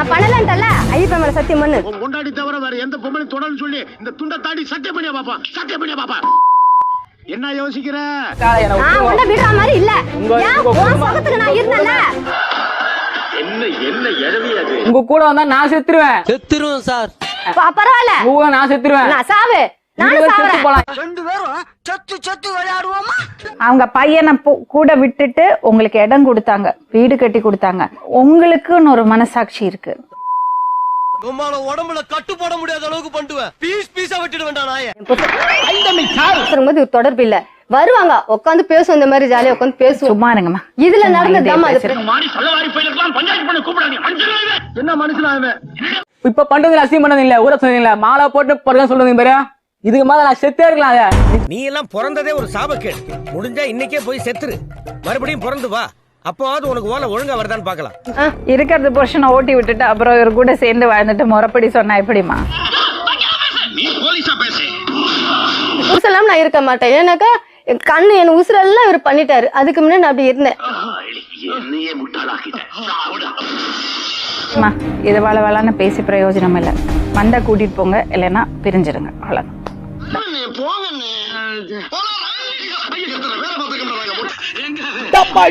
நான் பண்ணலன்ட்டல ஐயப்ப மேல சத்தியம் பண்ணு. முன்னாடி தவிர வேற எந்த பொம்பளை தொடர்ந்து சொல்லி இந்த துண்டை தாண்டி சத்தியம் பண்ணியா பாப்பா, சத்தியம் பண்ணியா பாப்பா. என்ன யோசிக்கிற? நான் உன்னை விடுற மாதிரி இல்ல. ஏன் உன் சகத்துக்கு நான் இருந்தேன்ல. என்ன என்ன எழவியாது. உங்க கூட வந்தா நான் செத்துருவேன் சார். பரவாயில்ல. நான் செத்துருவேன். நான் சாவு. நானும் சாவறேன். ரெண்டு பேரும் சத்து விளையாடுவோமா? அவங்க பையனை கூட விட்டுட்டு உங்களுக்கு இடம் கொடுத்தாங்க, வீடு கட்டி கொடுத்தாங்க. உங்களுக்குன்னு ஒரு மனசாட்சி இருக்கு. உமால உடம்புல கட்டு போட முடியாத அளவுக்கு பண்ணுவேன். பீஸா வெட்டிட்டு வேண்டாம் நாயே. ஒரு தொடர்பு இல்ல. வருவாங்க உட்காந்து பேசுவோம், இந்த மாதிரி ஜாலியா உட்காந்து பேசுவோம். சும்மா இருங்கம்மா. இதுல நடந்ததுதான் என்ன மனுஷனாவே இப்ப பண்றது அசியம் பண்ணது இல்ல, ஊர சொன்னீங்களா மாலை போட்டு படுக்க சொல்றீங்க பாரு. இதுக்கு மேல நான் செத்தே இருக்கலாம். நீ எல்லாம் பிறந்ததே ஒரு சாபக்கேடு. முடிஞ்சா இன்னைக்கே போய் செத்துரு, மறுபடியும் பிறந்து வா. அப்போவாது உனக்கு ஓலை ஒழுங்கா வருதான்னு பாக்கலாம். இருக்கிறது புருஷனை ஓட்டி விட்டுட்டு அப்புறம் இவர் கூட சேர்ந்து வாழ்ந்துட்டு முறைப்படி சொன்னா எப்படிமா? நீ போலீஸா பேசு. உசுரெல்லாம் நான் இருக்க மாட்டேன். ஏன்னாக்கா கண்ணு என் உசுரெல்லாம் இவர் பண்ணிட்டாரு. அதுக்கு முன்னாடி நான் அப்படி இருந்தேன். என்னையே முட்டாளாக்கிட்ட. இது வளவளான்னு பேசி பிரயோஜனம் இல்லை. வந்தா கூட்டிட்டு போங்க, இல்லைன்னா பிரிஞ்சிருங்க. அவ்வளவுதான். போங்க.